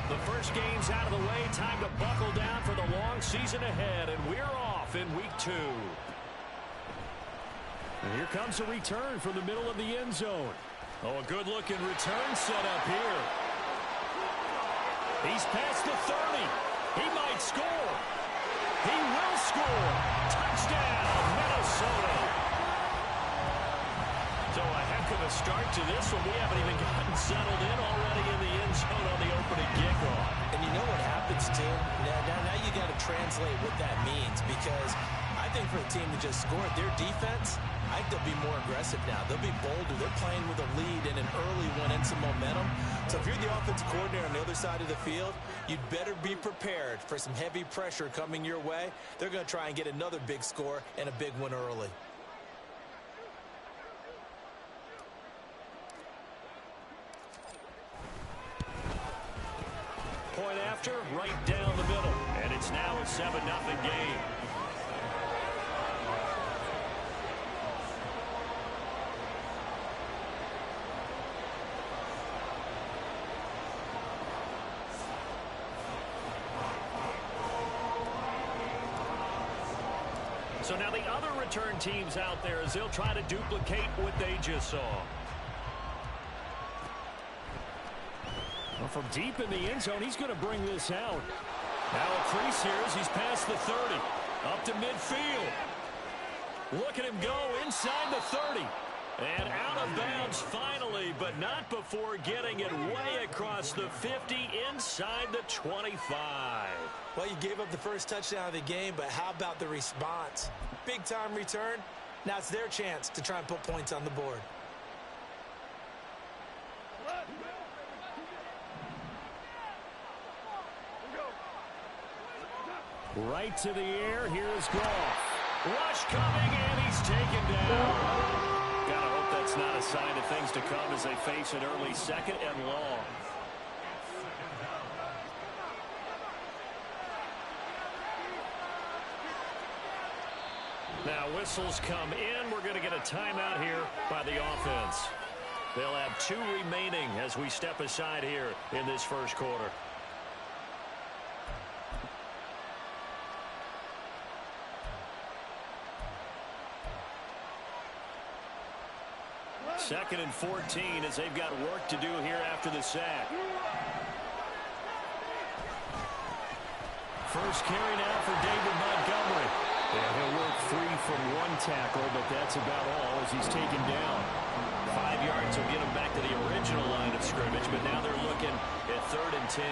The first game's out of the way. Time to buckle down for the long season ahead, and we're off in week 2. And here comes a return from the middle of the end zone. Oh, a good-looking return set up here. He's past the 30. He might score. He will score. Touchdown, Minnesota. So a heck of a start to this one. We haven't even gotten settled in already in the end zone on the opening kickoff. And you know what happens, too? Now you got to translate what that means, because I think for a team to just score, their defense, I think they'll be more aggressive now. They'll be bolder. They're playing with a lead and an early one and some momentum. So if you're the offensive coordinator on the other side of the field, you'd better be prepared for some heavy pressure coming your way. They're going to try and get another big score and a big one early. Point after, right down the middle. And it's now a 7-0 game. So now the other return teams out there as they'll try to duplicate what they just saw. Well, from deep in the end zone, he's going to bring this out. Now a crease here as he's past the 30. Up to midfield. Look at him go inside the 30. And out of bounds finally, but not before getting it way across the 50 inside the 25. Well, you gave up the first touchdown of the game, but how about the response? Big-time return. Now it's their chance to try and put points on the board. Right to the air. Here's Goff. Rush coming, and he's taken down. Gotta hope that's not a sign of things to come as they face an early 2nd and long. Now whistles come in. We're going to get a timeout here by the offense. They'll have 2 remaining as we step aside here in this first quarter. Second and 14 as they've got work to do here after the sack. First carry now for David Montgomery. Yeah, he'll work free from 1 tackle, but that's about all as he's taken down. 5 yards will get him back to the original line of scrimmage, but now they're looking at 3rd and 10.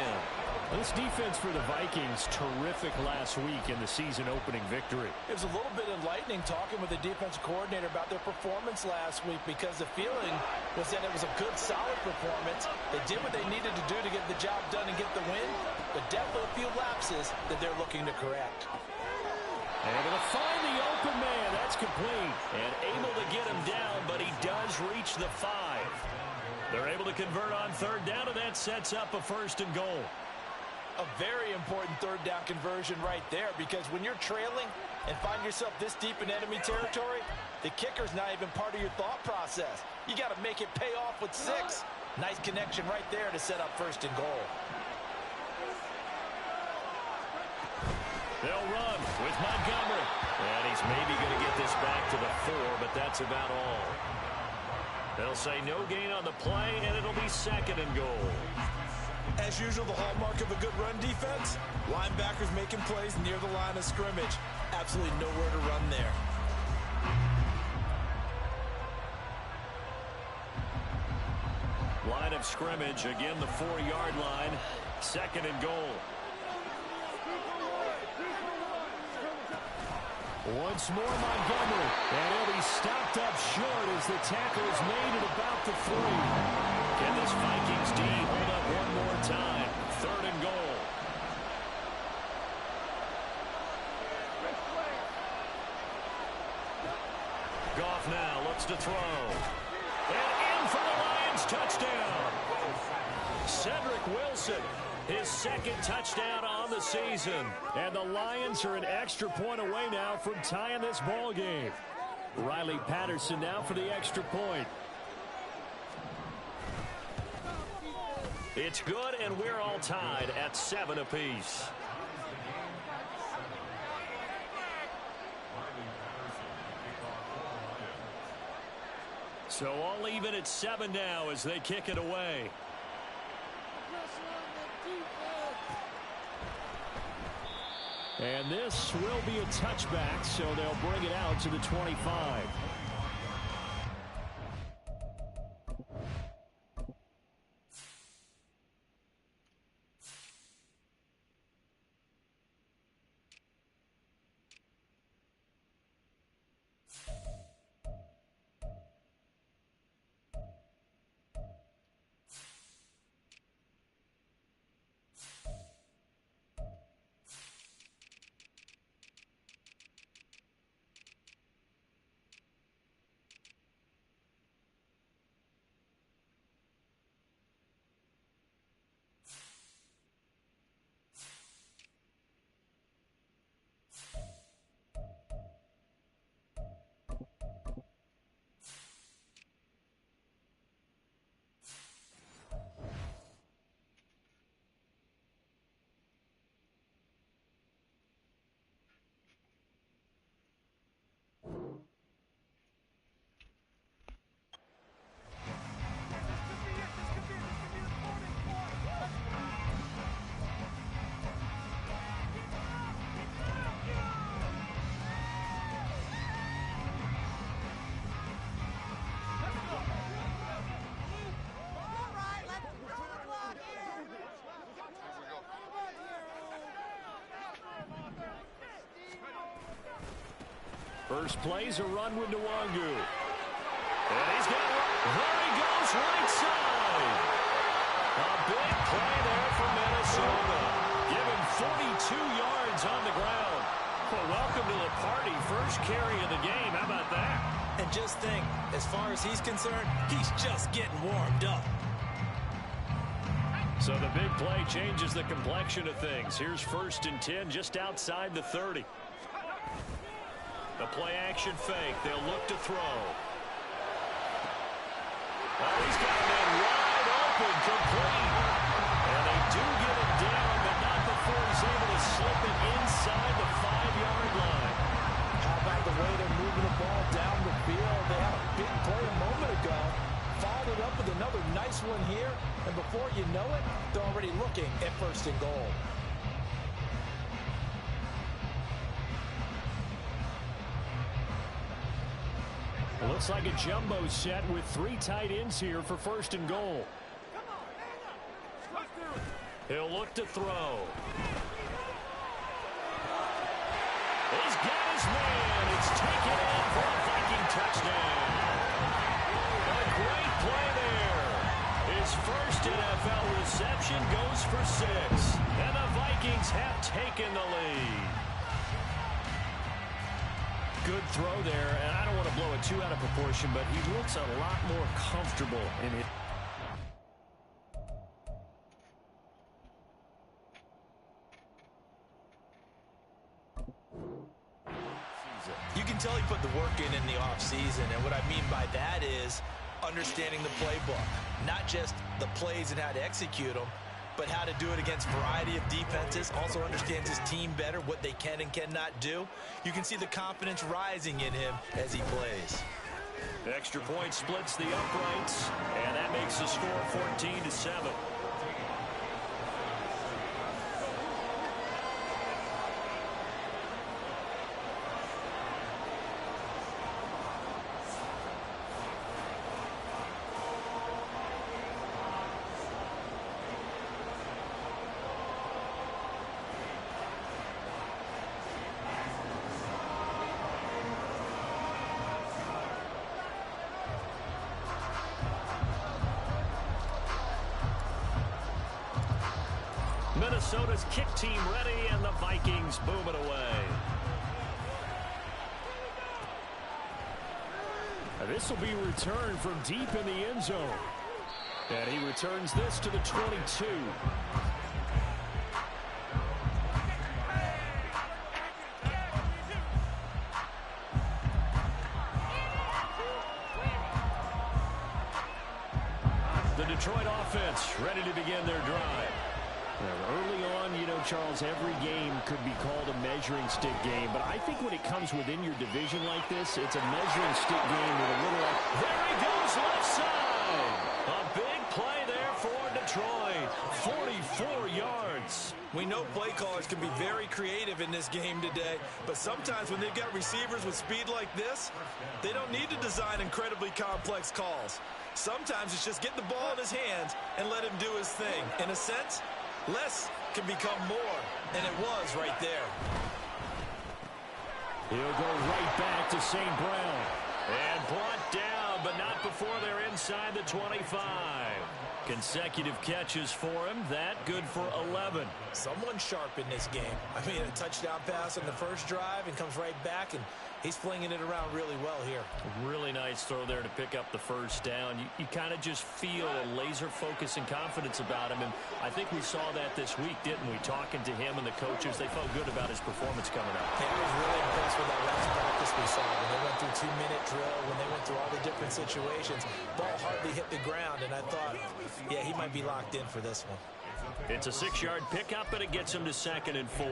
This defense for the Vikings, terrific last week in the season-opening victory. It was a little bit enlightening talking with the defensive coordinator about their performance last week, because the feeling was that it was a good, solid performance. They did what they needed to do to get the job done and get the win, but definitely a few lapses that they're looking to correct. Able to find the open man. That's complete. And able to get him down, but he does reach the 5. They're able to convert on 3rd down, and that sets up a 1st and goal. A very important 3rd down conversion right there, because when you're trailing and find yourself this deep in enemy territory, the kicker's not even part of your thought process. You got to make it pay off with 6. Nice connection right there to set up 1st and goal. They'll run with Montgomery. And he's maybe going to get this back to the 4, but that's about all. They'll say no gain on the play, and it'll be 2nd and goal. As usual, the hallmark of a good run defense, linebackers making plays near the line of scrimmage. Absolutely nowhere to run there. Line of scrimmage, again the 4-yard line. 2nd and goal. Once more Montgomery, and he'll be stopped up short as the tackle is made at about the 3. Can this Vikings D hold up one more time? 3rd and goal. Goff now looks to throw. And in for the Lions touchdown. Cedric Wilson, his 2nd touchdown on the season. And the Lions are an extra point away now from tying this ball game. Riley Patterson now for the extra point. It's good, and we're all tied at 7 apiece. So all even at 7 now as they kick it away. And this will be a touchback, so they'll bring it out to the 25. First play's a run with Nwangu. And he's got it. There he goes, right side. A big play there for Minnesota. Given 42 yards on the ground. Well, welcome to the party. First carry of the game. How about that? And just think, as far as he's concerned, he's just getting warmed up. So the big play changes the complexion of things. Here's 1st and 10 just outside the 30. The play-action fake. They'll look to throw. Oh, he's got a man wide open, complete. And they do get it down, but not before he's able to slip it inside the 5-yard line. How about the way they're moving the ball down the field? They had a big play a moment ago. Followed it up with another nice one here. And before you know it, they're already looking at 1st and goal. Looks like a jumbo set with 3 tight ends here for 1st and goal. He'll look to throw. He's got his man. It's taken in for a Viking touchdown. A great play there. His first NFL reception goes for 6. And the Vikings have taken the lead. Good throw there, and I don't want to blow it too out of proportion, but he looks a lot more comfortable in it. You can tell he put the work in the offseason, and what I mean by that is understanding the playbook. Not just the plays and how to execute them, but how to do it against a variety of defenses. Also understands his team better, what they can and cannot do. You can see the confidence rising in him as he plays. The extra point splits the uprights, and that makes the score 14-7. Minnesota's kick team ready, and the Vikings boom it away. This will be returned from deep in the end zone. And he returns this to the 22. The Detroit offense offense ready to begin their drive. Early on, you know, Charles, every game could be called a measuring stick game. But I think when it comes within your division like this, it's a measuring stick game with a little... There he goes, left side. A big play there for Detroit. 44 yards. We know play callers can be very creative in this game today, but sometimes when they've got receivers with speed like this, they don't need to design incredibly complex calls. Sometimes it's just get the ball in his hands and let him do his thing. In a sense, less can become more, and it was right there. He'll go right back to St. Brown. And brought down, but not before they're inside the 25. Consecutive catches for him. That good for 11. Someone sharp in this game. I mean, a touchdown pass on the first drive and comes right back, and he's flinging it around really well here. Really nice throw there to pick up the first down. You kind of just feel a laser focus and confidence about him, and I think we saw that this week, didn't we? Talking to him and the coaches, they felt good about his performance coming up. Yeah, I was really impressed with that last practice we saw when they went through 2-minute drill, when they went through all the different situations. Ball hardly hit the ground, and I thought, yeah, he might be locked in for this one. It's a 6-yard pickup, and it gets him to 2nd and 4.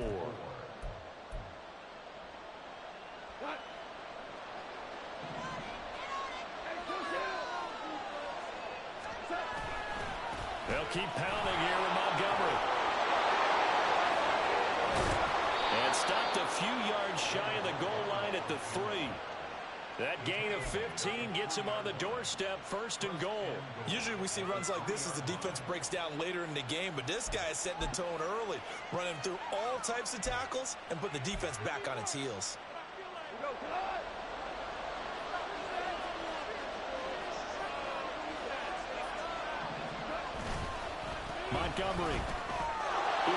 They'll keep pounding here with Montgomery. And stopped a few yards shy of the goal line at the 3. That gain of 15 gets him on the doorstep, 1st and goal. Usually we see runs like this as the defense breaks down later in the game, but this guy is setting the tone early, running through all types of tackles and putting the defense back on its heels. Montgomery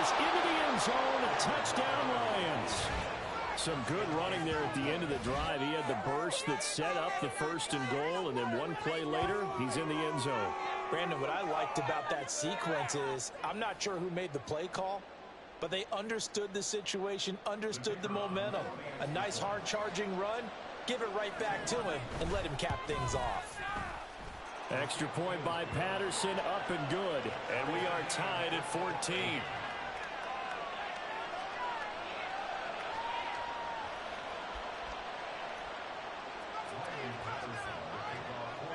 is into the end zone. Touchdown, Lions. Some good running there at the end of the drive. He had the burst that set up the 1st and goal, and then one play later, he's in the end zone. Brandon, what I liked about that sequence is I'm not sure who made the play call, but they understood the situation, understood the momentum. A nice hard-charging run, give it right back to him, and let him cap things off. Extra point by Patterson, up and good. And we are tied at 14.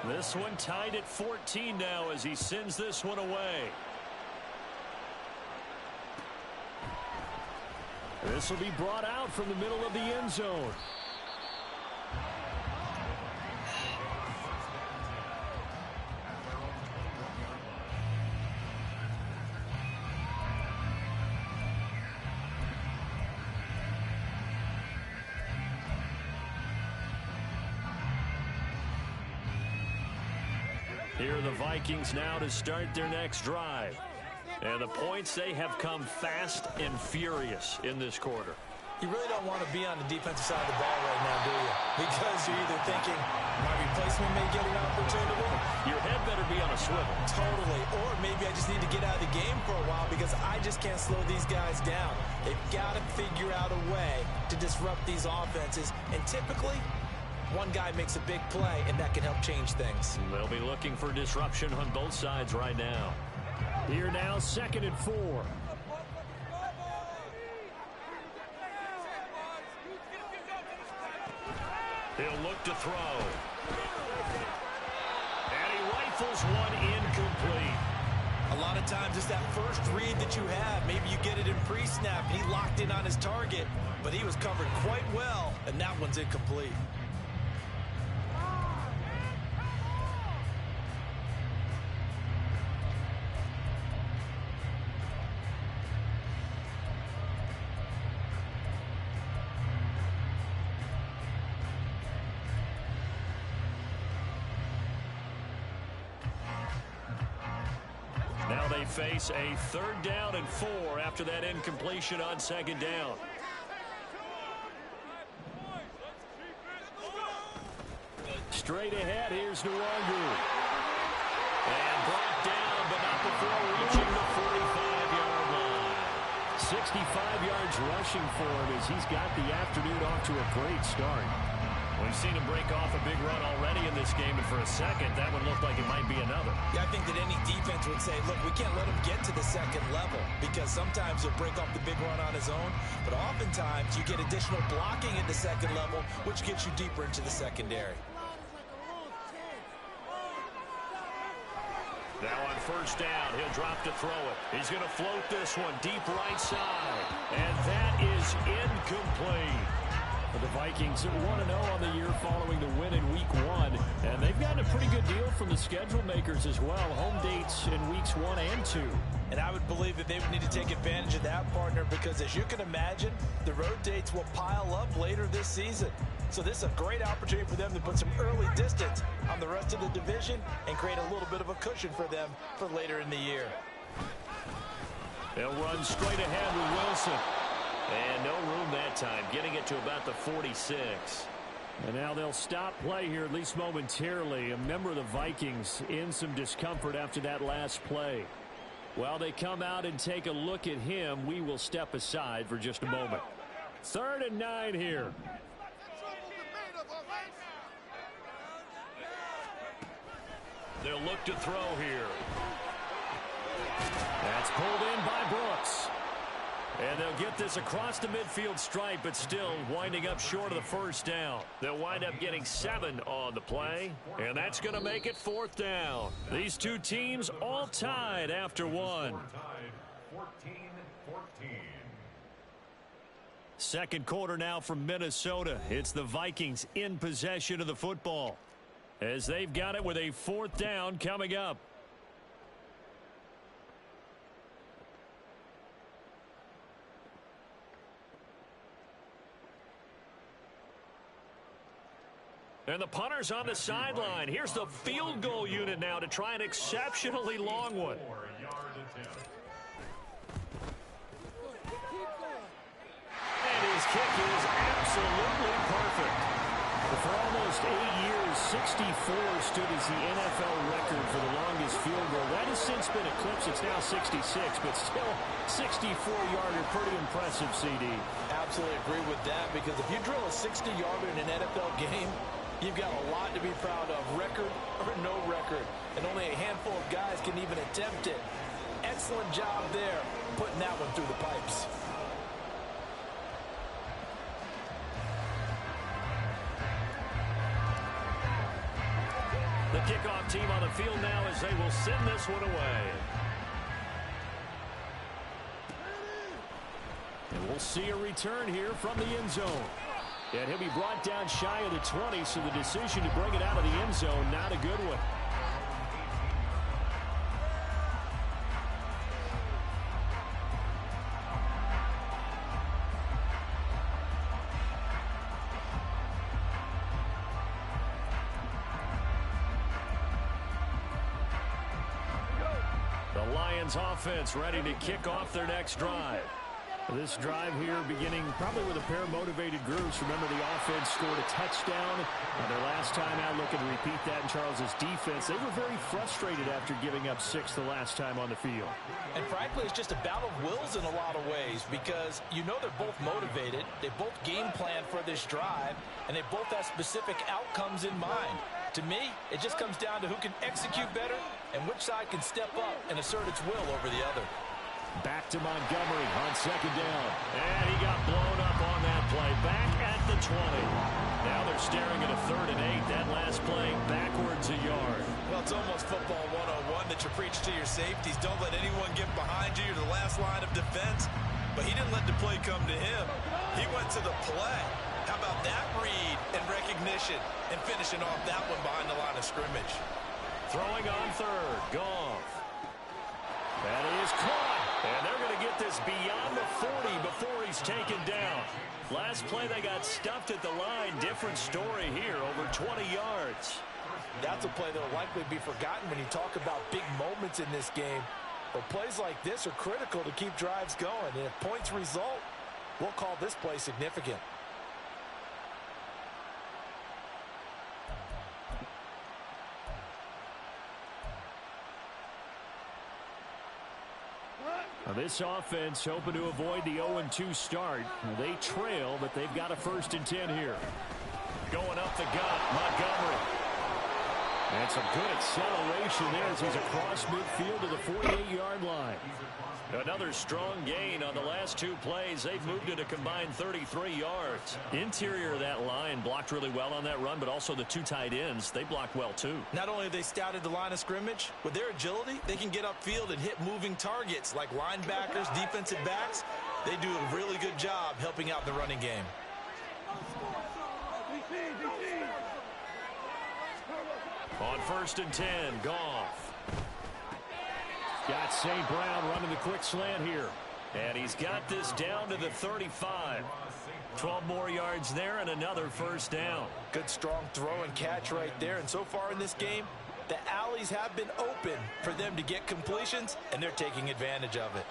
This one tied at 14 now as he sends this one away. This will be brought out from the middle of the end zone. Here are the Vikings now to start their next drive. And the points, they have come fast and furious in this quarter. You really don't want to be on the defensive side of the ball right now, do you? Because you're either thinking, my replacement may get an opportunity. Your head better be on a swivel. Totally. Or maybe I just need to get out of the game for a while because I just can't slow these guys down. They've got to figure out a way to disrupt these offenses. And typically, one guy makes a big play, and that can help change things. They'll be looking for disruption on both sides right now. Here now, 2nd and 4. He'll look to throw. And he rifles one incomplete. A lot of times it's that first read that you have. Maybe you get it in pre-snap, and he locked in on his target, but he was covered quite well, and that one's incomplete. Now they face a 3rd down and 4 after that incompletion on 2nd down. Straight ahead, here's Nwangu. And brought down, but not before reaching the 45-yard line. 65 yards rushing for him as he's got the afternoon off to a great start. We've seen him break off a big run already in this game, and for a second, that would look like it might be another. Yeah, I think that any defense would say, look, we can't let him get to the second level because sometimes he'll break off the big run on his own, but oftentimes you get additional blocking at the second level, which gets you deeper into the secondary. Now on first down, he'll drop to throw it. He's going to float this one deep right side, and that is incomplete. The Vikings 1-0 on the year following the win in Week 1. And they've gotten a pretty good deal from the schedule makers as well. Home dates in Weeks 1 and 2. And I would believe that they would need to take advantage of that, partner, because as you can imagine, the road dates will pile up later this season. So this is a great opportunity for them to put some early distance on the rest of the division and create a little bit of a cushion for them for later in the year. They'll run straight ahead with Wilson. And no room that time, getting it to about the 46. And now they'll stop play here, at least momentarily. A member of the Vikings in some discomfort after that last play. While they come out and take a look at him, we will step aside for just a moment. 3rd and 9 here. They'll look to throw here. That's pulled in by Brooks. And they'll get this across the midfield stripe, but still winding up short of the first down. They'll wind up getting 7 on the play, and that's going to make it 4th down. These two teams all tied after 1. 14-14. Second quarter now from Minnesota. It's the Vikings in possession of the football as they've got it with a 4th down coming up. And the punter's on the sideline. Here's the field goal unit now to try an exceptionally long one. And his kick is absolutely perfect. For almost 8 years, 64 stood as the NFL record for the longest field goal. That has since been eclipsed. It's now 66, but still 64-yarder. Pretty impressive, CD. Absolutely agree with that, because if you drill a 60-yarder in an NFL game, you've got a lot to be proud of, record or no record. And only a handful of guys can even attempt it. Excellent job there, putting that one through the pipes. The kickoff team on the field now as they will send this one away. And we'll see a return here from the end zone. And he'll be brought down shy of the 20, so the decision to bring it out of the end zone, not a good one. The Lions offense ready to kick off their next drive. This drive here beginning probably with a pair of motivated groups. Remember, the offense scored a touchdown. Their last time out, looking to repeat that in Charles's defense. They were very frustrated after giving up 6 the last time on the field. And frankly, it's just a battle of wills in a lot of ways, because you know they're both motivated. They both game plan for this drive, and they both have specific outcomes in mind. To me, it just comes down to who can execute better and which side can step up and assert its will over the other. Back to Montgomery on 2nd down. And he got blown up on that play. Back at the 20. Now they're staring at a 3rd and 8. That last play backwards a yard. Well, it's almost football 101 that you preach to your safeties. Don't let anyone get behind you. You're the last line of defense. But he didn't let the play come to him. He went to the play. How about that read and recognition and finishing off that one behind the line of scrimmage? Throwing on 3rd. Goff. That is caught. And they're going to get this beyond the 40 before he's taken down. Last play, they got stuffed at the line. Different story here, over 20 yards. That's a play that will likely be forgotten when you talk about big moments in this game. But plays like this are critical to keep drives going. And if points result, we'll call this play significant. This offense hoping to avoid the 0-2 start. They trail, but they've got a 1st and 10 here. Going up the gut, Montgomery. And some good acceleration there as he's across midfield to the 48-yard line. Another strong gain on the last two plays. They've moved it a combined 33 yards. Interior of that line blocked really well on that run, but also the two tight ends, they blocked well too. Not only have they scouted the line of scrimmage, with their agility, they can get upfield and hit moving targets like linebackers, defensive backs. They do a really good job helping out the running game. On 1st and 10, Goff. Got St. Brown running the quick slant here. And he's got this down to the 35. 12 more yards there and another first down. Good strong throw and catch right there. And so far in this game, the alleys have been open for them to get completions, and they're taking advantage of it.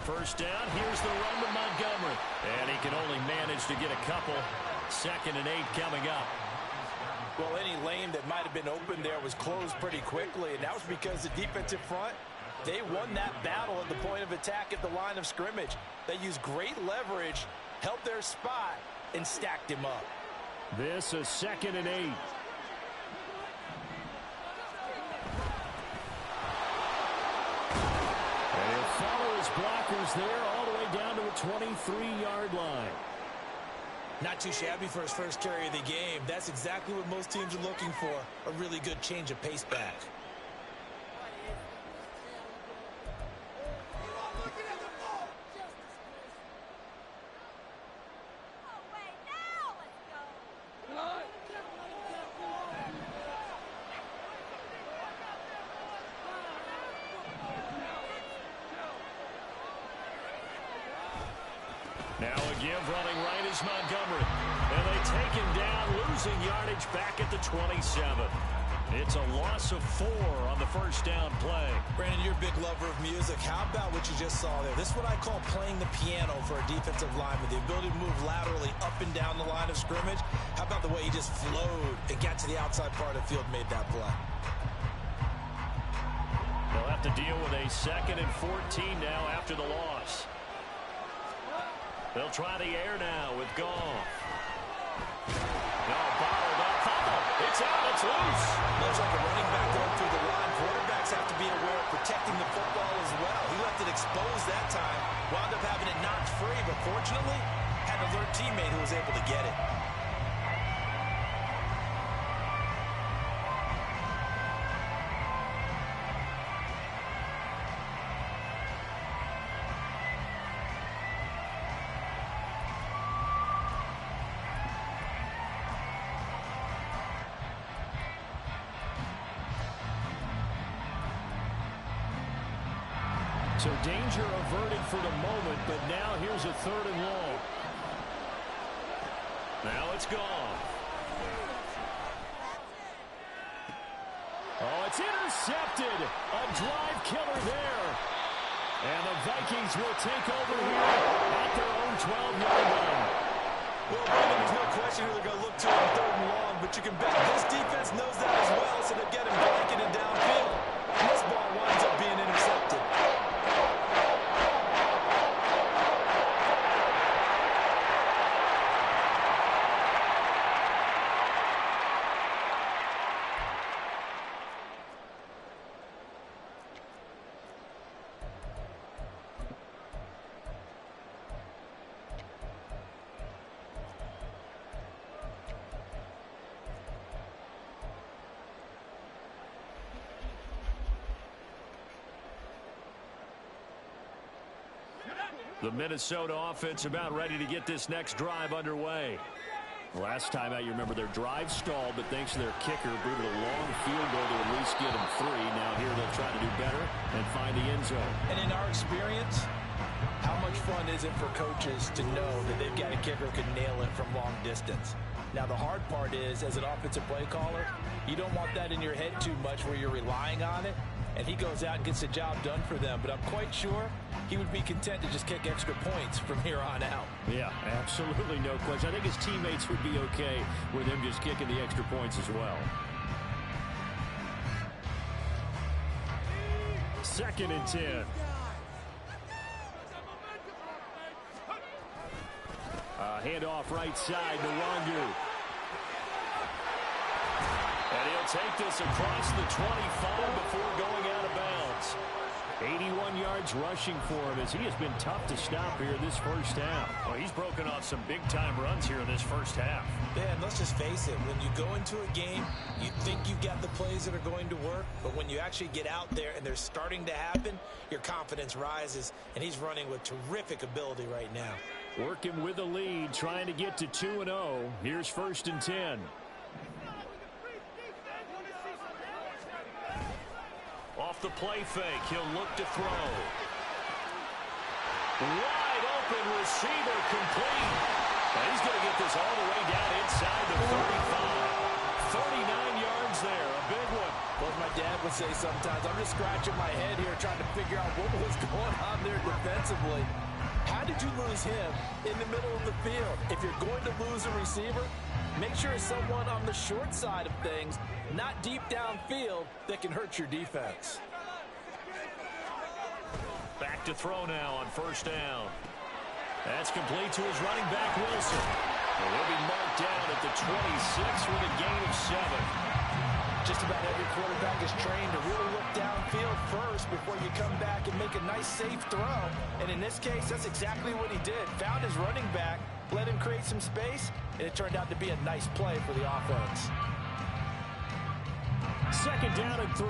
First down, here's the run to Montgomery. And he can only manage to get a couple. 2nd and 8 coming up. Well, any lane that might have been open there was closed pretty quickly, and that was because the defensive front, they won that battle at the point of attack at the line of scrimmage. They used great leverage, held their spot, and stacked him up. This is 2nd and 8. And he'll follow his blockers there all the way down to a 23-yard line. Not too shabby for his first carry of the game. That's exactly what most teams are looking for, a really good change of pace back. Now a give running right is Montgomery. And they take him down, losing yardage back at the 27. It's a loss of 4 on the first down play. Brandon, you're a big lover of music. How about what you just saw there? This is what I call playing the piano for a defensive lineman. The ability to move laterally up and down the line of scrimmage. How about the way he just flowed and got to the outside part of the field and made that play? They'll have to deal with a 2nd and 14 now after the loss. They'll try the air now with Goff. No, bottled up. Fumble. It's out. It's loose. Looks like a running back going through the line. Quarterbacks have to be aware of protecting the football as well. He left it exposed that time. Wound up having it knocked free, but fortunately, had an alert teammate who was able to get it. So danger averted for the moment, but now here's a 3rd and long. Now it's gone. Oh, it's intercepted. A drive killer there. And the Vikings will take over here at their own 12-yard line. Well, Brandon, there's no question who they're going to look to on 3rd and long, but you can bet this defense knows that as well, so they're getting blanket and downfield. And this ball winds up being intercepted. The Minnesota offense about ready to get this next drive underway. Last time out, you remember their drive stalled, but thanks to their kicker, booted a long field goal to at least get them 3. Now here they'll try to do better and find the end zone. And in our experience, how much fun is it for coaches to know that they've got a kicker who can nail it from long distance? Now, the hard part is, as an offensive play caller, you don't want that in your head too much where you're relying on it, and he goes out and gets the job done for them. But I'm quite sure he would be content to just kick extra points from here on out. Yeah, absolutely no question. I think his teammates would be okay with him just kicking the extra points as well. 2nd and 10. handoff right side to Wangu. And he'll take this across the 25 before going out of bounds. 81 yards rushing for him as he has been tough to stop here this first half. Well, he's broken off some big-time runs here in this first half. Yeah, and let's just face it. When you go into a game, you think you've got the plays that are going to work, but when you actually get out there and they're starting to happen, your confidence rises, and he's running with terrific ability right now. Working with the lead, trying to get to 2-0. Here's 1st and 10. Off the play fake, he'll look to throw. Wide open receiver complete. And he's going to get this all the way down inside the 35. 39 yards there, a big one. Well, as my dad would say sometimes, I'm just scratching my head here trying to figure out what was going on there defensively. How did you lose him in the middle of the field? If you're going to lose a receiver, make sure it's someone on the short side of things, not deep downfield, that can hurt your defense. Back to throw now on 1st down. That's complete to his running back, Wilson. And he'll be marked down at the 26 with a gain of 7. Just about every quarterback is trained to really look downfield first before you come back and make a nice, safe throw. And in this case, that's exactly what he did. Found his running back, let him create some space, and it turned out to be a nice play for the offense. 2nd down and 3.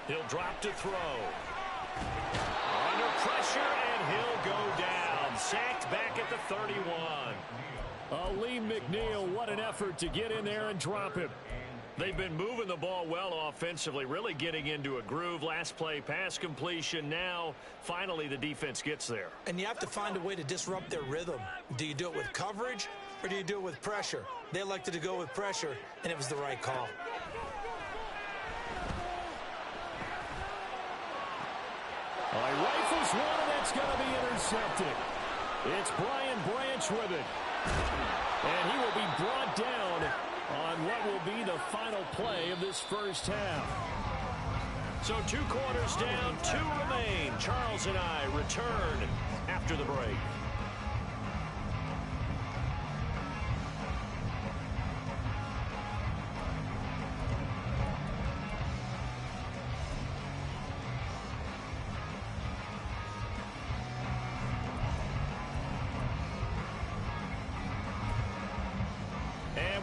He'll drop to throw. Under pressure, and he'll go down. Sacked back at the 31. Lee McNeil, what an effort to get in there and drop him. They've been moving the ball well offensively, really getting into a groove. Last play, pass completion. Now, finally, the defense gets there. And you have to find a way to disrupt their rhythm. Do you do it with coverage, or do you do it with pressure? They elected to go with pressure, and it was the right call. He rifles one, and that's going to be intercepted. It's Brian Branch with it. And he will be brought down on what will be the final play of this first half. So 2 quarters down, 2 remain. Charles and I return after the break.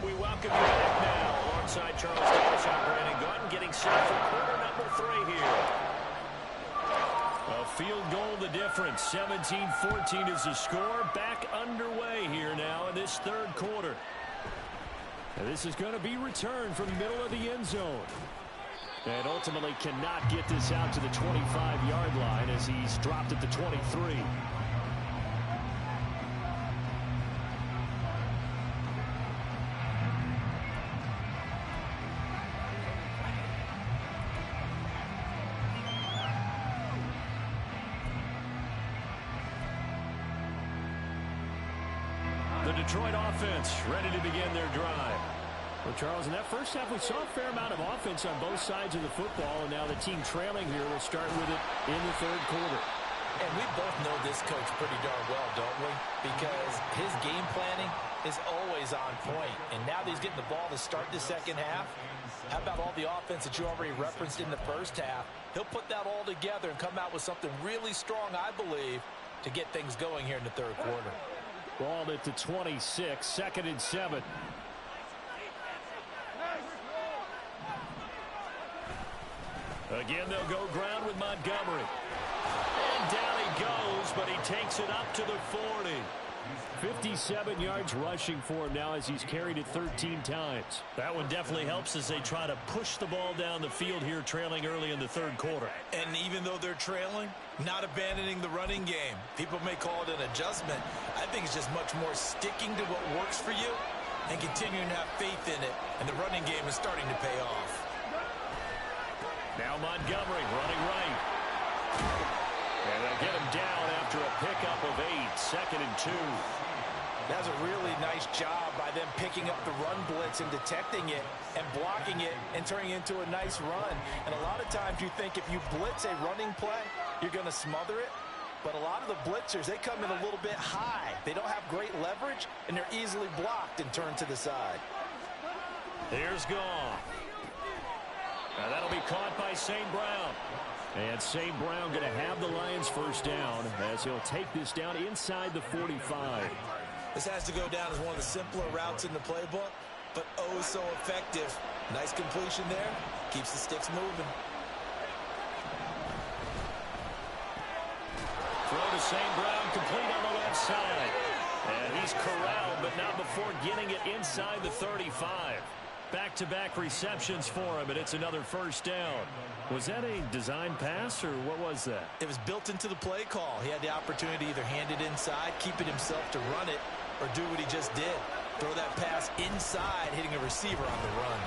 We welcome you back now alongside Charles Davis. I'm Brandon Gutton getting set for quarter number 3 here. A field goal the difference. 17-14 is the score. Back underway here now in this 3rd quarter. And this is going to be returned from the middle of the end zone. And ultimately cannot get this out to the 25-yard line as he's dropped at the 23. Detroit offense ready to begin their drive. Well, Charles, in that first half, we saw a fair amount of offense on both sides of the football, and now the team trailing here will start with it in the 3rd quarter. And we both know this coach pretty darn well, don't we? Because his game planning is always on point. And now that he's getting the ball to start the 2nd half, how about all the offense that you already referenced in the first half? He'll put that all together and come out with something really strong, I believe, to get things going here in the 3rd quarter. Ball at the 26, 2nd and 7. Again, they'll go ground with Montgomery. And down he goes, but he takes it up to the 40. 57 yards rushing for him now as he's carried it 13 times. That one definitely helps as they try to push the ball down the field here, trailing early in the 3rd quarter. And even though they're trailing, not abandoning the running game. People may call it an adjustment. I think it's just much more sticking to what works for you and continuing to have faith in it. And the running game is starting to pay off. Now Montgomery running right. And they'll get him down after a pickup of 8, 2nd and 2. That's a really nice job by them picking up the run blitz and detecting it and blocking it and turning it into a nice run. And a lot of times you think if you blitz a running play, you're going to smother it. But a lot of the blitzers, they come in a little bit high. They don't have great leverage, and they're easily blocked and turned to the side. Here's Goff. Now that'll be caught by St. Brown. And St. Brown going to have the Lions first down as he'll take this down inside the 45. This has to go down as one of the simpler routes in the playbook, but oh so effective. Nice completion there. Keeps the sticks moving. Throw to St. Brown, complete on the left side. And he's corralled, but not before getting it inside the 35. Back-to-back receptions for him, and it's another first down. Was that a design pass, or what was that? It was built into the play call. He had the opportunity to either hand it inside, keep it himself to run it, or do what he just did. Throw that pass inside, hitting a receiver on the run.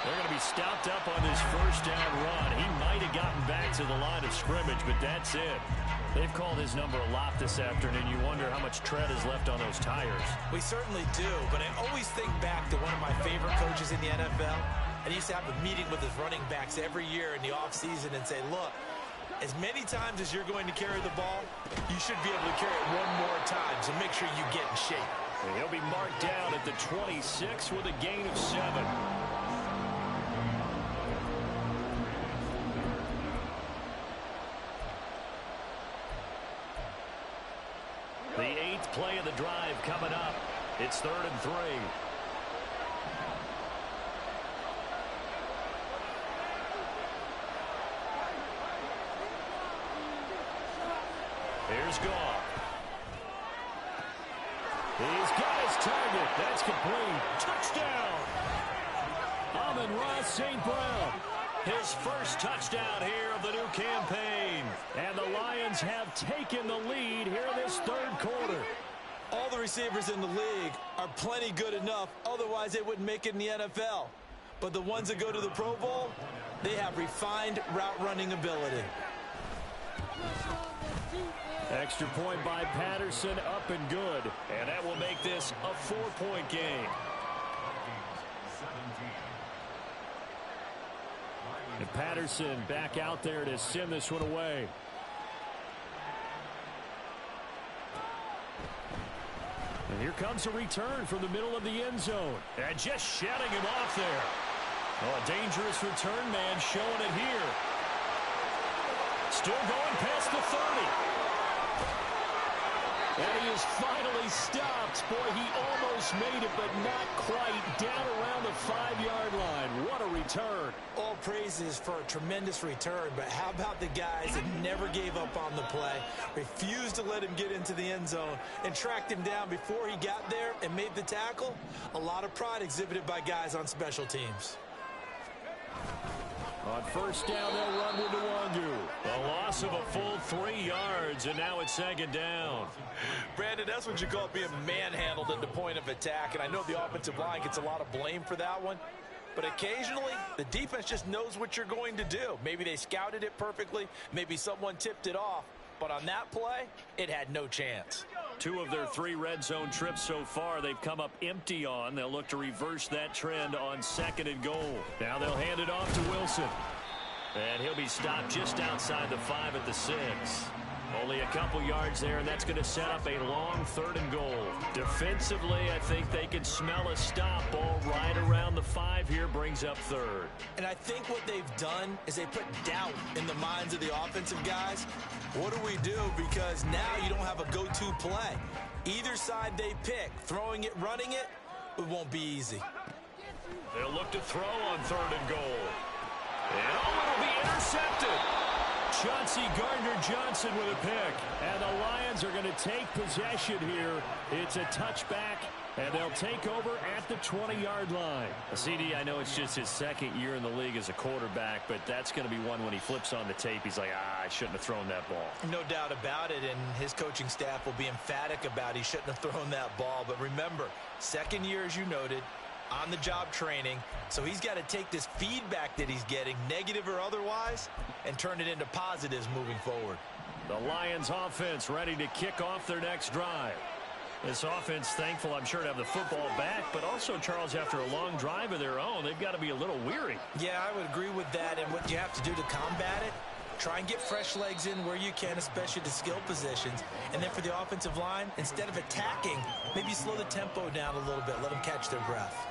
They're going to be stopped up on this first down run. He might have gotten back to the line of scrimmage, but that's it. They've called his number a lot this afternoon. You wonder how much tread is left on those tires. We certainly do, but I always think back to one of my favorite coaches in the NFL. And he used to have a meeting with his running backs every year in the offseason and say, look, as many times as you're going to carry the ball, you should be able to carry it one more time, so make sure you get in shape. And he'll be marked down at the 26 with a gain of 7. The 8th play of the drive coming up. It's 3rd and 3. Here's Goff. He's got his target. That's complete. Touchdown. Amon-Ra St. Brown. His first touchdown here of the new campaign. And the Lions have taken the lead here in this 3rd quarter. All the receivers in the league are plenty good enough. Otherwise, they wouldn't make it in the NFL. But the ones that go to the Pro Bowl, they have refined route running ability. Extra point by Patterson, up and good. And that will make this a 4-point game. And Patterson back out there to send this one away. And here comes a return from the middle of the end zone. And just shutting him off there. Oh, a dangerous return man showing it here. Still going past the 30. And he is finally stopped. Boy, he almost made it, but not quite. Down around the 5-yard line. What a return. All praises for a tremendous return, but how about the guys that never gave up on the play, refused to let him get into the end zone, and tracked him down before he got there and made the tackle? A lot of pride exhibited by guys on special teams. On first down, they'll run with Nwangu. A loss of a full 3 yards, and now it's 2nd down. Brandon, that's what you call being manhandled at the point of attack, and I know the offensive line gets a lot of blame for that one. But occasionally, the defense just knows what you're going to do. Maybe they scouted it perfectly. Maybe someone tipped it off. But on that play, it had no chance. 2 of their 3 red zone trips so far, they've come up empty on. They'll look to reverse that trend on 2nd and goal. Now they'll hand it off to Wilson. And he'll be stopped just outside the 5 at the 6. Only a couple yards there, and that's going to set up a long 3rd and goal. Defensively, I think they can smell a stop. Ball right around the 5 here brings up 3rd. And I think what they've done is they put doubt in the minds of the offensive guys. What do we do? Because now you don't have a go-to play. Either side they pick, throwing it, running it, it won't be easy. They'll look to throw on 3rd and goal. And it'll be intercepted. Chauncey Gardner-Johnson with a pick. And the Lions are going to take possession here. It's a touchback, and they'll take over at the 20-yard line. CD, I know it's just his 2nd year in the league as a quarterback, but that's going to be one when he flips on the tape. He's like, I shouldn't have thrown that ball. No doubt about it, and his coaching staff will be emphatic about he shouldn't have thrown that ball. But remember, 2nd year, as you noted, on-the-job training, so he's got to take this feedback that he's getting, negative or otherwise, and turn it into positives moving forward. The Lions offense ready to kick off their next drive. This offense thankful, I'm sure, to have the football back, but also, Charles, after a long drive of their own, they've got to be a little weary. Yeah, I would agree with that, and what you have to do to combat it, try and get fresh legs in where you can, especially to skill positions. And then for the offensive line, instead of attacking, maybe slow the tempo down a little bit, let them catch their breath.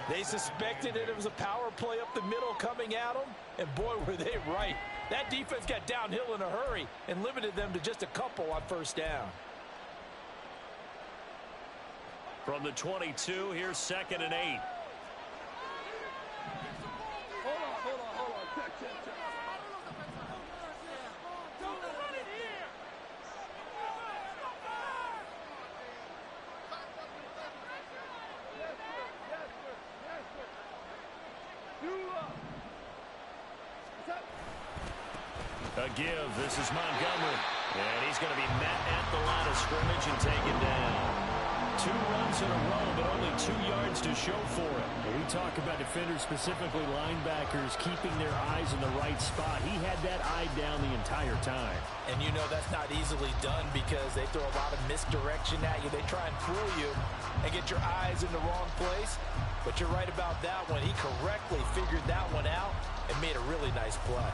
They suspected that it was a power play up the middle coming at them, and boy, were they right. That defense got downhill in a hurry and limited them to just a couple on first down. From the 22, here's 2nd and 8. Hold on. Check. Don't run it here. A give. This is Montgomery. And he's going to be met at the line of scrimmage and taken down. 2 runs in a row, but only 2 yards to show for it. We talk about defenders, specifically linebackers, keeping their eyes in the right spot. He had that eye down the entire time. And you know that's not easily done because they throw a lot of misdirection at you. They try and fool you and get your eyes in the wrong place. But you're right about that one. He correctly figured that one out and made a really nice play.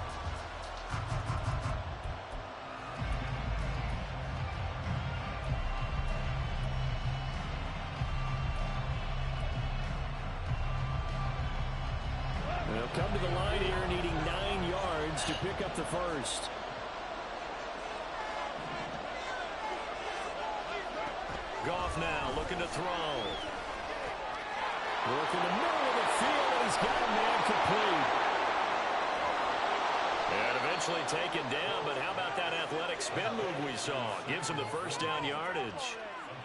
They'll come to the line here needing 9 yards to pick up the first. Goff now looking to throw. Look in the middle of the field, and he's got a man complete. And eventually taken down, but how about that athletic spin move we saw? Gives him the first down yardage.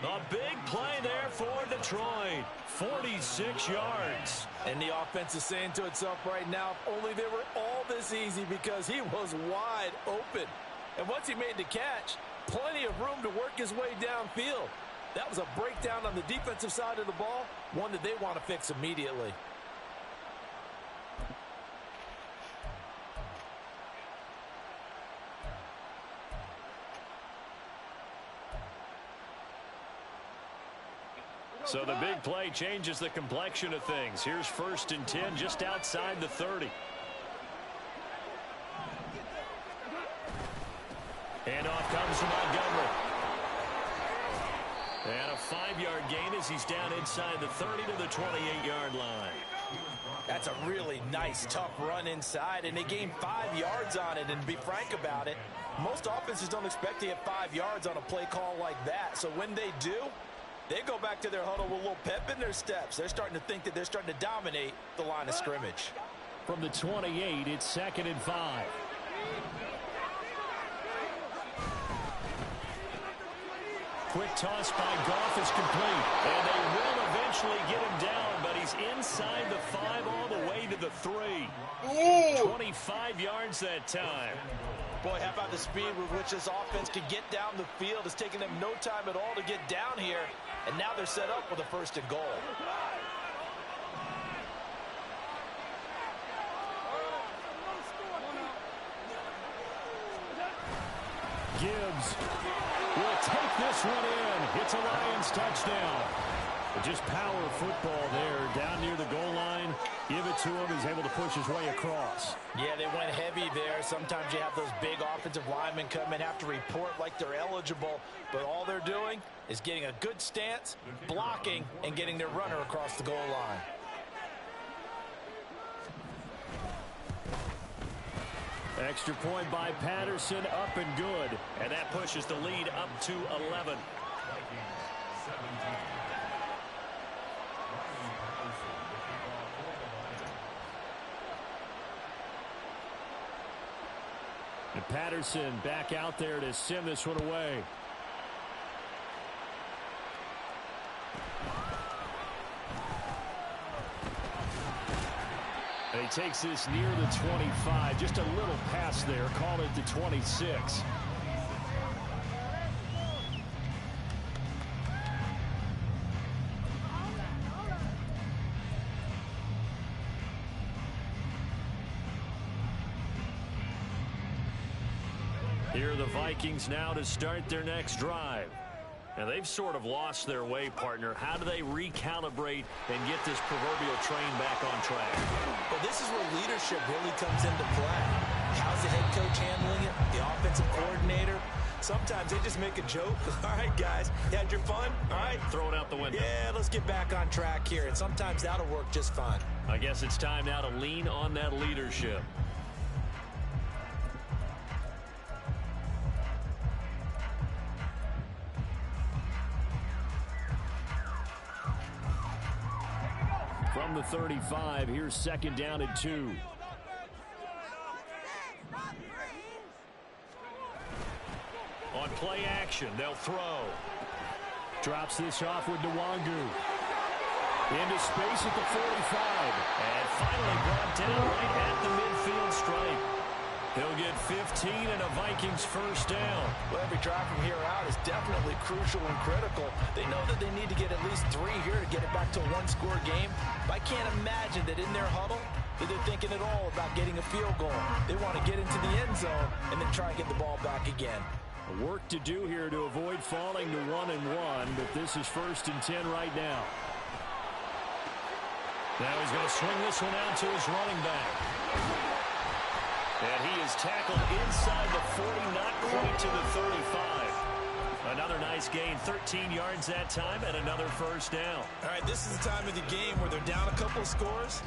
A big play there for Detroit. 46 yards. And the offense is saying to itself right now, if only they were all this easy, because he was wide open. And once he made the catch, plenty of room to work his way downfield. That was a breakdown on the defensive side of the ball, one that they want to fix immediately. So the big play changes the complexion of things. Here's 1st and 10 just outside the 30. And off comes Montgomery. And a 5-yard gain as he's down inside the 30 to the 28-yard line. That's a really nice, tough run inside, and they gained 5 yards on it. And to be frank about it, most offenses don't expect to get 5 yards on a play call like that. So when they do, they go back to their huddle with a little pep in their steps. They're starting to think that they're starting to dominate the line of scrimmage. From the 28, it's 2nd and 5. Quick toss by Goff is complete. And they will eventually get him down, but he's inside the 5 all the way to the 3. 25 yards that time. Boy, how about the speed with which this offense can get down the field? It's taking them no time at all to get down here. And now they're set up with a 1st and goal. Gibbs will take this one in. It's a Lions touchdown. Just power football there down near the goal line. Give it to him. He's able to push his way across. Yeah, they went heavy there. Sometimes you have those big offensive linemen come in, have to report like they're eligible. But all they're doing is getting a good stance, blocking, and getting their runner across the goal line. Extra point by Patterson, up and good. And that pushes the lead up to 11. And Patterson back out there to send this one away. And he takes this near the 25. Just a little pass there. Call it the 26. Here are the Vikings now to start their next drive. And they've sort of lost their way, partner. How do they recalibrate and get this proverbial train back on track? Well, this is where leadership really comes into play. How's the head coach handling it? The offensive coordinator? Sometimes they just make a joke. All right, guys, you had your fun? All right. Throw it out the window. Yeah, let's get back on track here. And sometimes that'll work just fine. I guess it's time now to lean on that leadership. From the 35, here's second down and 2. On play action, they'll throw. Drops this off with Nwangu. Into space at the 45. And finally brought down right at the midfield stripe. He'll get 15 and a Vikings first down. Well, every drive from here out is definitely crucial and critical. They know that they need to get at least 3 here to get it back to a one-score game. But I can't imagine that in their huddle that they're thinking at all about getting a field goal. They want to get into the end zone and then try and get the ball back again. Work to do here to avoid falling to 1-1, but this is 1st and 10 right now. Now he's going to swing this one out to his running back. And he is tackled inside the 40, not quite to the 35. Another nice gain, 13 yards that time, and another first down. All right, this is the time of the game where they're down a couple of scores,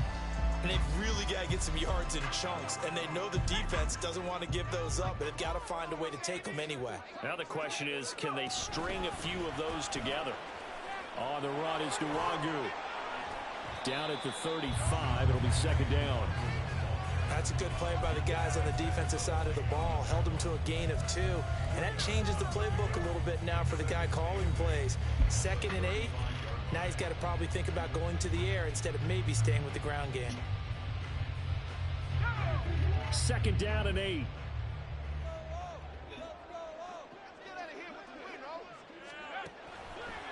and they've really got to get some yards in chunks, and they know the defense doesn't want to give those up, but they've got to find a way to take them anyway. Now the question is, can they string a few of those together? On the run is Nwangu. Down at the 35, it'll be second down. That's a good play by the guys on the defensive side of the ball. Held them to a gain of 2. And that changes the playbook a little bit now for the guy calling plays. 2nd and 8. Now he's got to probably think about going to the air instead of maybe staying with the ground game. 2nd down and 8.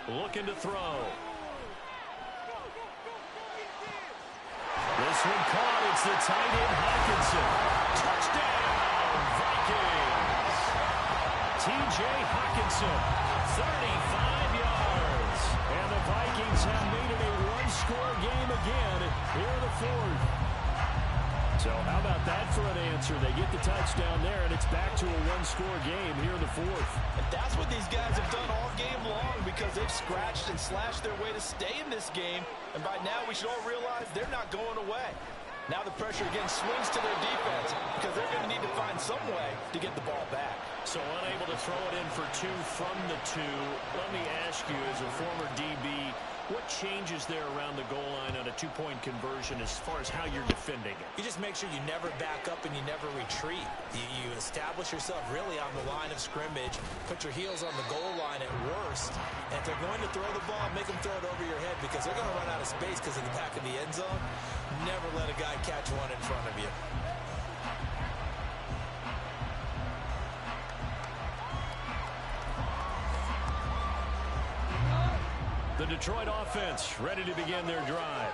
Looking to throw. This one caught. It's the tight end, Hawkinson. Touchdown, Vikings. T.J. Hawkinson, 35 yards. And the Vikings have made it a one-score game again here in the 4th. So how about that for an answer? They get the touchdown there, and it's back to a one-score game here in the 4th. And that's what these guys have done all game long because they've scratched and slashed their way to stay in this game. And by now, we should all realize they're not going away. Now the pressure again swings to their defense because they're going to need to find some way to get the ball back. So unable to throw it in for 2 from the 2. Let me ask you, as a former DB, what changes there around the goal line on a 2-point conversion as far as how you're defending it? You just make sure you never back up and you never retreat. You establish yourself really on the line of scrimmage, put your heels on the goal line at worst, and if they're going to throw the ball, make them throw it over your head because they're going to run out of space because of the back of the end zone. Never let a guy catch one in front of you. The Detroit offense ready to begin their drive.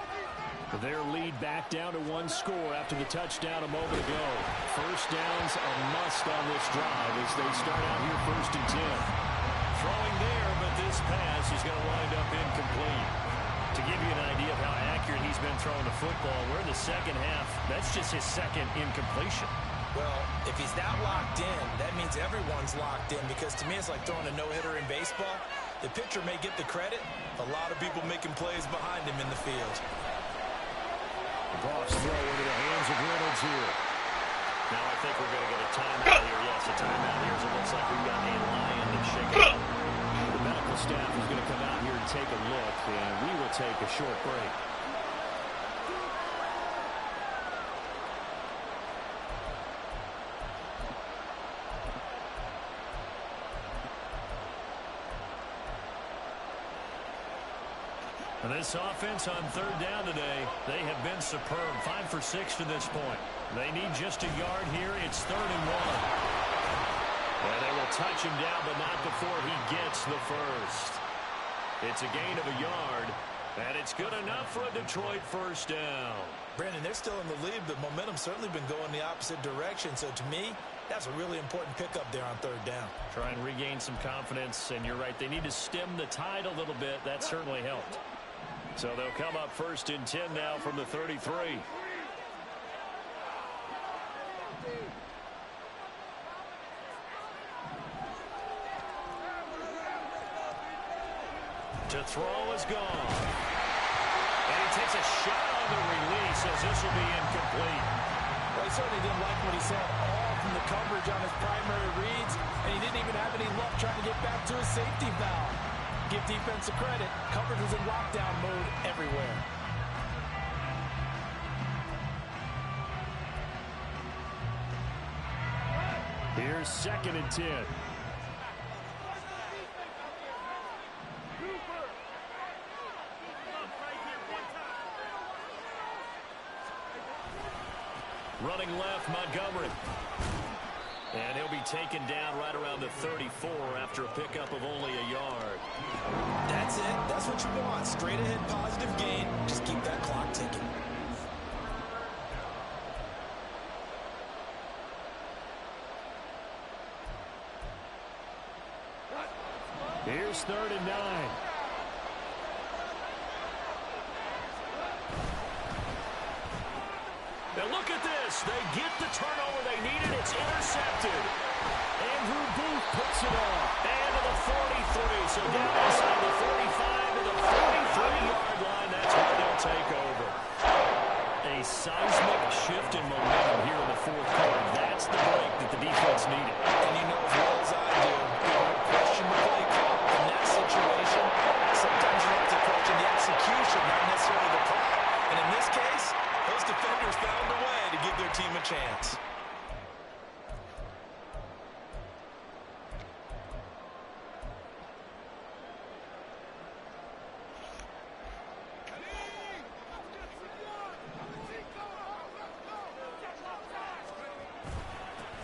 Their lead back down to 1 score after the touchdown a moment ago. First down's a must on this drive as they start out here 1st and 10. Throwing there, but this pass is going to wind up incomplete. To give you an idea of how accurate he's been throwing the football, we're in the second half. That's just his 2nd incompletion. Well, if he's that locked in, that means everyone's locked in because to me it's like throwing a no-hitter in baseball. The pitcher may get the credit. A lot of people making plays behind him in the field. Goff's throw into the hands of Reynolds here. Now I think we're going to get a timeout here. Yes, a timeout here as it looks like we've got a lion that's shaking up. The medical staff is going to come out here and take a look, and we will take a short break. And this offense on 3rd down today, they have been superb. 5 for 6 to this point. They need just a yard here. It's 3rd and 1. And they will touch him down, but not before he gets the first. It's a gain of a yard, And it's good enough for a Detroit first down. Brandon, they're still in the lead, but momentum's certainly been going the opposite direction. So to me, that's a really important pickup there on third down. Try and regain some confidence, and you're right. They need to stem the tide a little bit. That certainly helped. So they'll come up first and 10 now from the 33. To throw is gone. And he takes a shot on the release as this will be incomplete. Well, he certainly didn't like what he saw all from the coverage on his primary reads, and he didn't even have any luck trying to get back to his safety valve. Give defense a credit. Coverage was in lockdown mode everywhere. Here's 2nd and 10. Running left, Montgomery. And he'll be taken down right around the 34 after a pickup of only a yard. That's it. That's what you want. Straight ahead positive gain. Just keep that clock ticking. Here's 3rd and 9. Now look at this. They get the turnover they needed. It's intercepted. Andrew Booth puts it off. And to the 43. So down inside the 45 to the 43-yard line. That's where they'll take over. A seismic shift in momentum here in the fourth quarter. That's the break that the defense needed. And you know as well as I do, you don't question the play call. In that situation, sometimes you have to question the execution, not necessarily the call. And in this case, those defenders found a way to give their team a chance.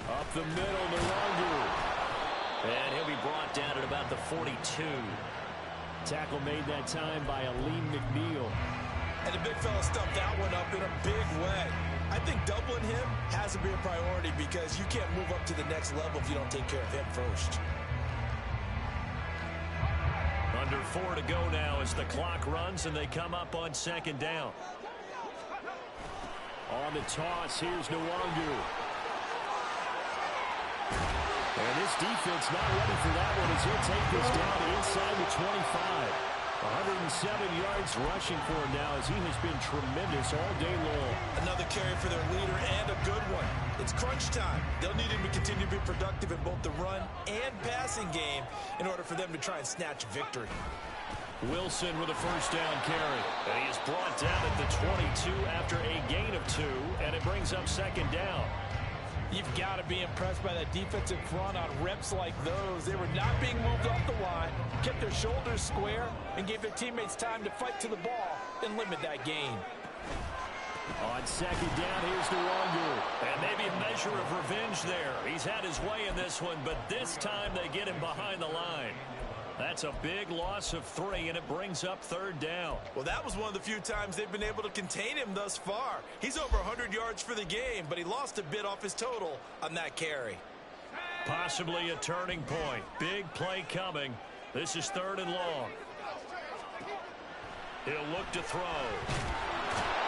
Up the middle, Nwangu. And he'll be brought down at about the 42. Tackle made that time by Aleem McNeil. And the big fella stumped that one up in a big way. I think doubling him has to be a priority because you can't move up to the next level if you don't take care of him first. Under 4 to go now as the clock runs and they come up on 2nd down. On the toss, here's Nwangu. And this defense not ready for that one as he'll take this down inside the 25. 107 yards rushing for him now as he has been tremendous all day long. Another carry for their leader and a good one. It's crunch time. They'll need him to continue to be productive in both the run and passing game in order for them to try and snatch victory. Wilson with a first down carry. And he is brought down at the 22 after a gain of 2, and it brings up 2nd down. You've got to be impressed by that defensive front on reps like those. They were not being moved off the line, kept their shoulders square, and gave their teammates time to fight to the ball and limit that gain. On 2nd down, here's Nwangu. And maybe a measure of revenge there. He's had his way in this one, but this time they get him behind the line. That's a big loss of 3, and it brings up 3rd down. Well, that was one of the few times they've been able to contain him thus far. He's over 100 yards for the game, but he lost a bit off his total on that carry. Possibly a turning point. Big play coming. This is 3rd and long. He'll look to throw.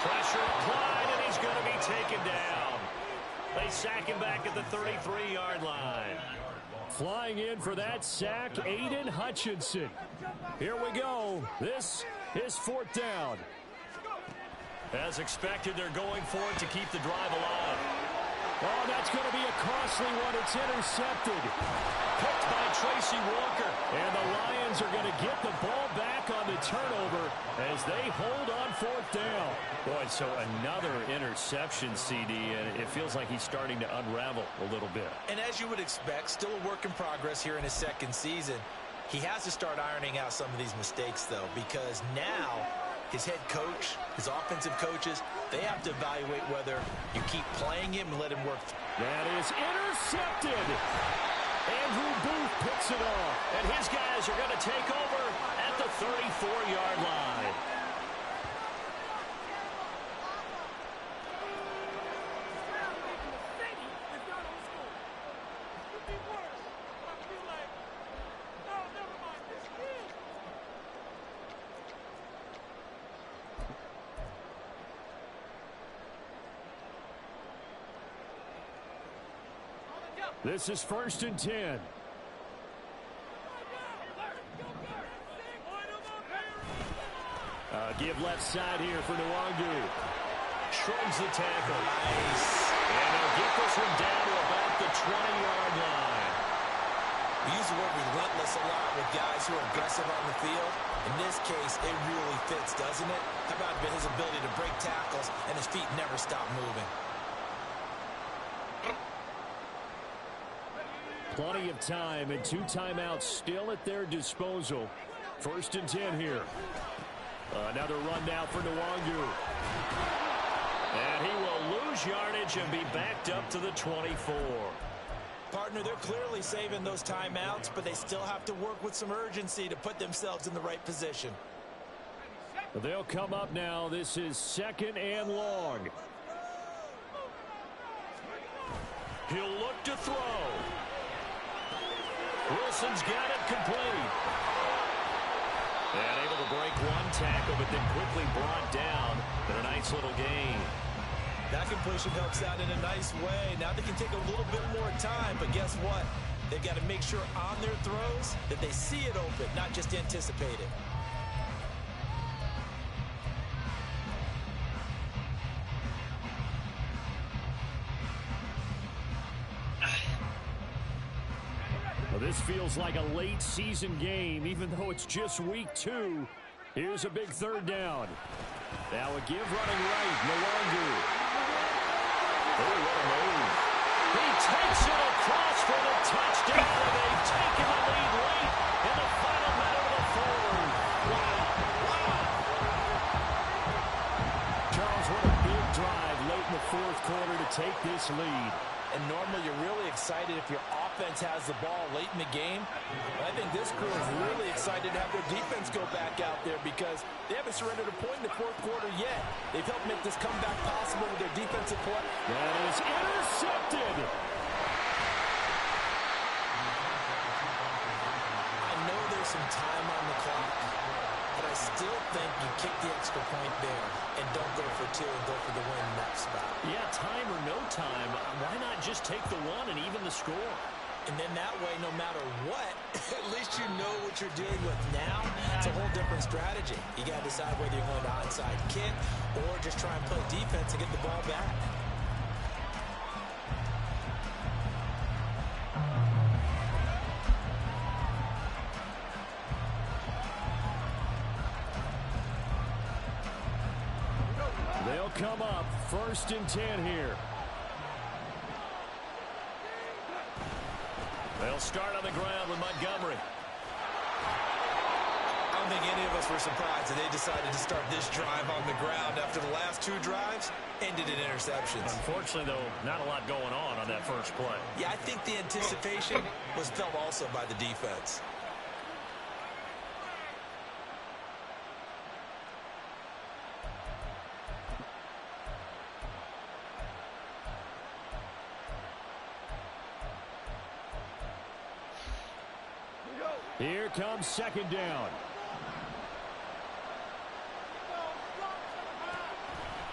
Pressure applied, and he's going to be taken down. They sack him back at the 33-yard line. Flying in for that sack, Aiden Hutchinson. Here we go. This is 4th down. As expected, they're going for it to keep the drive alive. Oh, that's going to be a costly one. It's intercepted. Picked by Tracy Walker. And the Lions are going to get the ball back on the turnover as they hold on 4th down. Boy, so another interception, CD, and it feels like he's starting to unravel a little bit. And as you would expect, still a work in progress here in his 2nd season. He has to start ironing out some of these mistakes, though, because now his head coach, his offensive coaches, they have to evaluate whether you keep playing him and let him work. That is intercepted. Andrew Booth puts it off. And his guys are going to take over at the 34-yard line. This is 1st and 10. Give left side here for Nwangu. Shrugs the tackle. Nice. And they'll get this one down to about the 20-yard line. We use the word relentless a lot with guys who are aggressive on the field. In this case, it really fits, doesn't it? How about his ability to break tackles and his feet never stop moving? Plenty of time and 2 timeouts still at their disposal. 1st and 10 here. Another run now for Nwangu. And he will lose yardage and be backed up to the 24. Partner, they're clearly saving those timeouts, but they still have to work with some urgency to put themselves in the right position. They'll come up now. This is 2nd and long. He'll look to throw. Wilson's got it complete. And able to break one tackle, but then quickly brought down in a nice little gain. That completion helps out in a nice way. Now they can take a little bit more time, but guess what? They've got to make sure on their throws that they see it open, not just anticipate it. Well, this feels like a late season game, even though it's just week 2. Here's a big 3rd down. Now a give running right. Nwangu. Oh, what a move. He takes it across for the touchdown, and they've taken the lead late in the final minute of the 4th. Wow. Charles, what a big drive late in the 4th quarter to take this lead. And normally you're really excited if your offense has the ball late in the game. But I think this crew is really excited to have their defense go back out there because they haven't surrendered a point in the 4th quarter yet. They've helped make this comeback possible with their defensive play. That is intercepted. I know there's some time on the clock, but I still think you kick the extra point there and don't go for 2 and go for the win in that spot. Yeah, time or no time, why not just take the 1 and even the score? And then that way, no matter what, at least you know what you're dealing with now. It's a whole different strategy. You got to decide whether you're going to onside kick or just try and play defense and get the ball back. They'll come up 1st and 10 here. They'll start on the ground with Montgomery. I don't think any of us were surprised that they decided to start this drive on the ground after the last 2 drives ended in interceptions. Unfortunately, though, not a lot going on that first play. Yeah, I think the anticipation was felt also by the defense. Here comes 2nd down.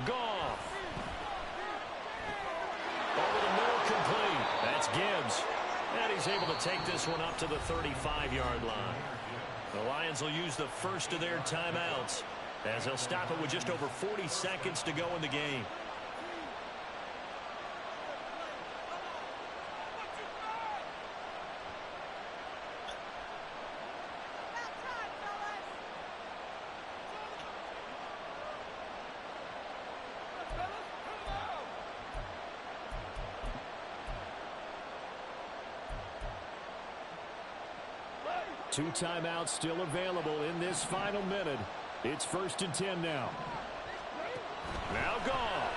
Goff. Over the middle, complete. That's Gibbs. And he's able to take this one up to the 35-yard line. The Lions will use the first of their timeouts as they'll stop it with just over 40 seconds to go in the game. Two timeouts still available in this final minute. It's 1st and 10 now. Now Goff.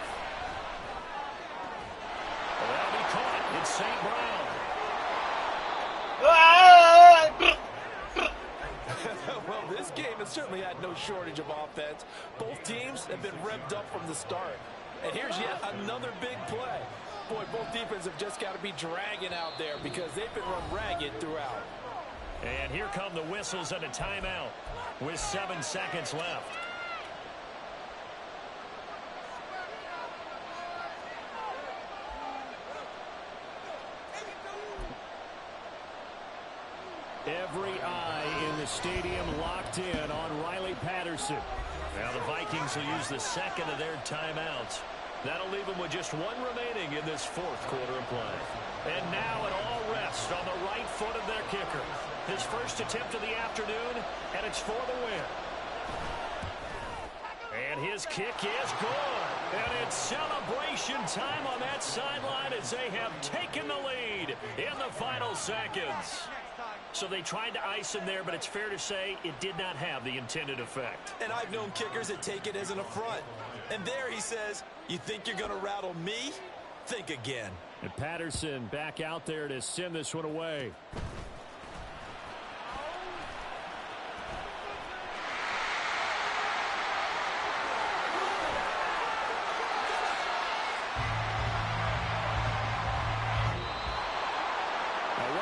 That'll be caught. It's St. Brown. Well, this game has certainly had no shortage of offense. Both teams have been revved up from the start. And here's yet another big play. Boy, both defenses have just got to be dragging out there because they've been run ragged throughout. And here come the whistles and a timeout with 7 seconds left. Every eye in the stadium locked in on Riley Patterson. Now the Vikings will use the second of their timeouts. That'll leave them with just one remaining in this fourth quarter of play. And now it all rests on the right foot of their kicker. His first attempt of the afternoon, and it's for the win. And his kick is good. And it's celebration time on that sideline as they have taken the lead in the final seconds. So they tried to ice him there, but it's fair to say it did not have the intended effect. And I've known kickers that take it as an affront. And there he says, you think you're going to rattle me? Think again. And Patterson back out there to send this one away.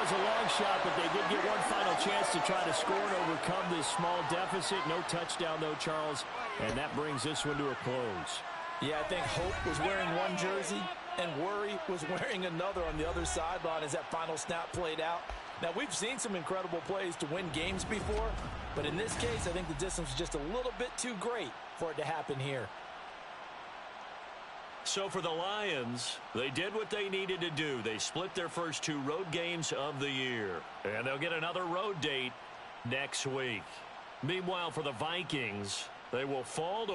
A long shot, but they did get one final chance to try to score and overcome this small deficit. No touchdown, though, Charles, and that brings this one to a close. Yeah, I think Hope was wearing one jersey and Worry was wearing another on the other sideline as that final snap played out. Now, we've seen some incredible plays to win games before, but in this case, I think the distance was just a little bit too great for it to happen here. So for the Lions, they did what they needed to do. They split their first two road games of the year. And they'll get another road date next week. Meanwhile, for the Vikings, they will fall to